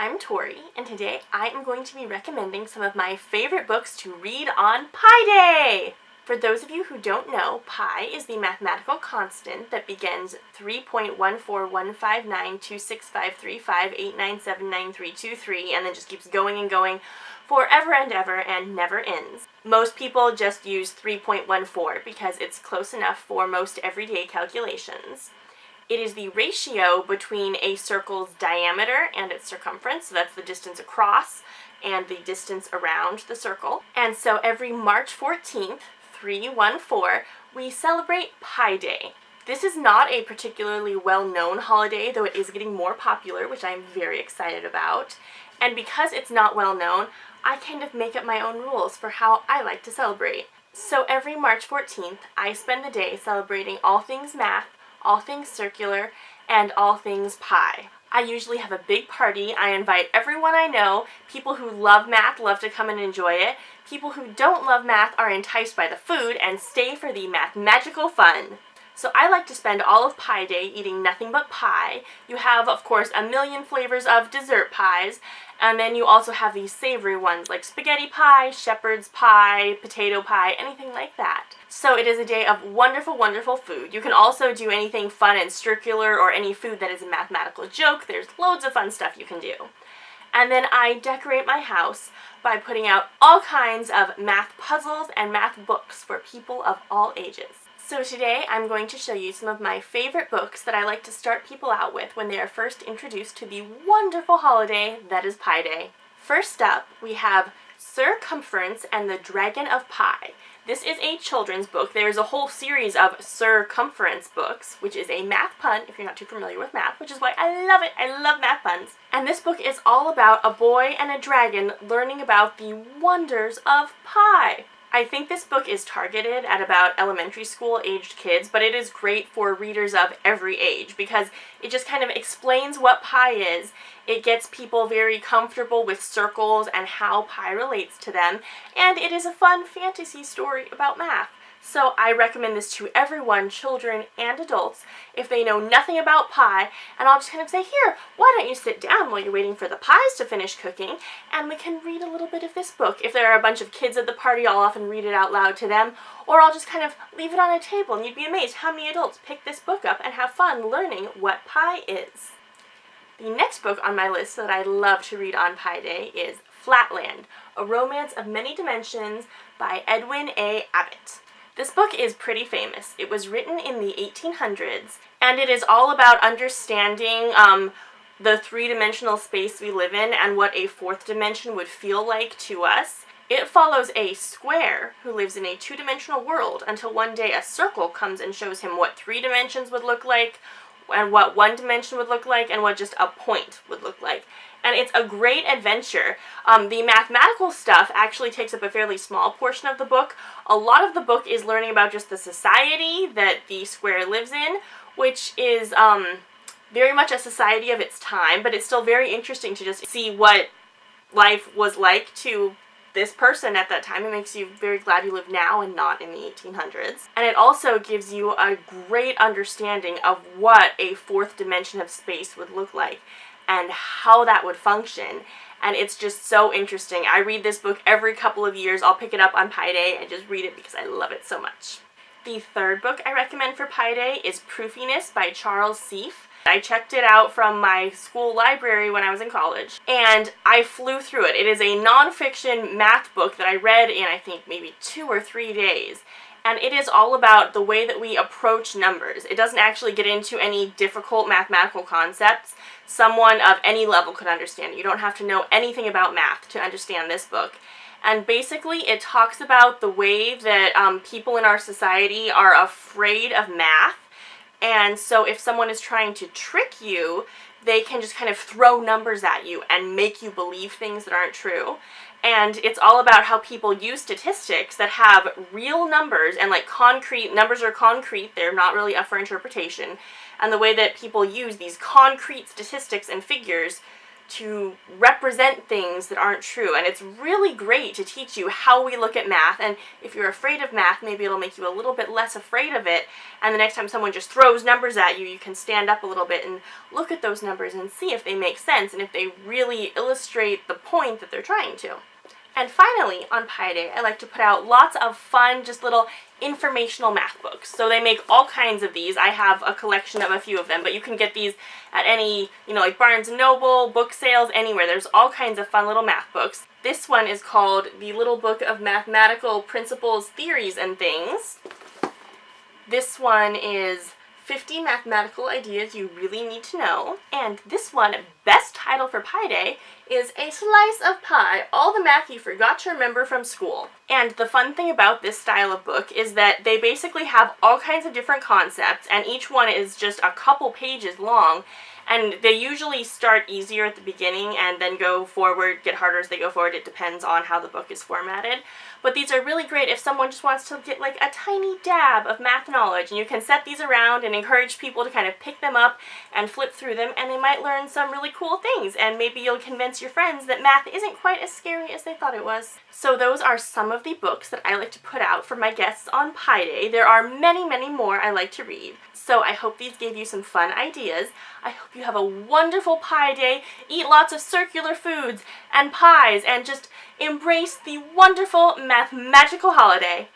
I'm Tori, and today I am going to be recommending some of my favorite books to read on Pi Day! For those of you who don't know, pi is the mathematical constant that begins 3.14159265358979323 and then just keeps going and going forever and ever and never ends. Most people just use 3.14 because it's close enough for most everyday calculations. It is the ratio between a circle's diameter and its circumference, so that's the distance across and the distance around the circle. And so every March 14th, 314, we celebrate Pi Day. This is not a particularly well-known holiday, though it is getting more popular, which I'm very excited about. And because it's not well-known, I kind of make up my own rules for how I like to celebrate. So every March 14th, I spend the day celebrating all things math, all things circular, and all things pi. I usually have a big party. I invite everyone I know. People who love math love to come and enjoy it. People who don't love math are enticed by the food and stay for the mathmagical fun. So I like to spend all of Pi Day eating nothing but pie. You have, of course, a million flavors of dessert pies, and then you also have these savory ones like spaghetti pie, shepherd's pie, potato pie, anything like that. So it is a day of wonderful, wonderful food. You can also do anything fun and circular or any food that is a mathematical joke. There's loads of fun stuff you can do. And then I decorate my house by putting out all kinds of math puzzles and math books for people of all ages. So today I'm going to show you some of my favorite books that I like to start people out with when they are first introduced to the wonderful holiday that is Pi Day. First up, we have Circumference and the Dragon of Pi. This is a children's book. There's a whole series of Circumference books, which is a math pun, if you're not too familiar with math, which is why I love it. I love math puns. And this book is all about a boy and a dragon learning about the wonders of pi. I think this book is targeted at about elementary school aged kids, but it is great for readers of every age because it just kind of explains what pi is. It gets people very comfortable with circles and how pi relates to them, and it is a fun fantasy story about math. So I recommend this to everyone, children and adults, if they know nothing about pi, and I'll just kind of say, here, why don't you sit down while you're waiting for the pies to finish cooking, and we can read a little bit of this book. If there are a bunch of kids at the party, I'll often read it out loud to them, or I'll just kind of leave it on a table, and you'd be amazed how many adults pick this book up and have fun learning what pi is. The next book on my list that I love to read on Pi Day is Flatland, A Romance of Many Dimensions by Edwin A. Abbott. This book is pretty famous. It was written in the 1800s, and it is all about understanding the three-dimensional space we live in and what a fourth dimension would feel like to us. It follows a square who lives in a two-dimensional world until one day a circle comes and shows him what three dimensions would look like, and what one dimension would look like, and what just a point would look like. And it's a great adventure. The mathematical stuff actually takes up a fairly small portion of the book. A lot of the book is learning about just the society that the square lives in, which is very much a society of its time, but it's still very interesting to just see what life was like to this person at that time. It makes you very glad you live now and not in the 1800s. And it also gives you a great understanding of what a fourth dimension of space would look like and how that would function. And it's just so interesting. I read this book every couple of years. I'll pick it up on Pi Day and just read it because I love it so much. The third book I recommend for Pi Day is Proofiness by Charles Seif. I checked it out from my school library when I was in college, and I flew through it. It is a nonfiction math book that I read in, I think, maybe 2 or 3 days. And it is all about the way that we approach numbers. It doesn't actually get into any difficult mathematical concepts. Someone of any level could understand it. You don't have to know anything about math to understand this book. And basically it talks about the way that people in our society are afraid of math. And so if someone is trying to trick you, they can just kind of throw numbers at you and make you believe things that aren't true. And it's all about how people use statistics that have real numbers and like concrete, numbers are concrete, they're not really up for interpretation, and the way that people use these concrete statistics and figures to represent things that aren't true, and it's really great to teach you how we look at math. And if you're afraid of math, maybe it'll make you a little bit less afraid of it, and the next time someone just throws numbers at you, you can stand up a little bit and look at those numbers and see if they make sense and if they really illustrate the point that they're trying to. And finally, on Pi Day, I like to put out lots of fun, just little informational math books. So they make all kinds of these. I have a collection of a few of them, but you can get these at any, like Barnes & Noble, book sales, anywhere. There's all kinds of fun little math books. This one is called The Little Book of Mathematical Principles, Theories, and Things. This one is 50 Mathematical Ideas You Really Need to Know. And this one, best title for Pi Day, is A Slice of Pie, All the Math You Forgot to Remember from School. And the fun thing about this style of book is that they basically have all kinds of different concepts, and each one is just a couple pages long. And they usually start easier at the beginning and then go forward, get harder as they go forward. It depends on how the book is formatted. But these are really great if someone just wants to get like a tiny dab of math knowledge. And you can set these around and encourage people to kind of pick them up and flip through them, and they might learn some really cool things. And maybe you'll convince your friends that math isn't quite as scary as they thought it was. So those are some of the books that I like to put out for my guests on Pi Day. There are many, many more I like to read. So I hope these gave you some fun ideas. I hope you have a wonderful Pi Day. Eat lots of circular foods and pies and just embrace the wonderful mathmagical holiday.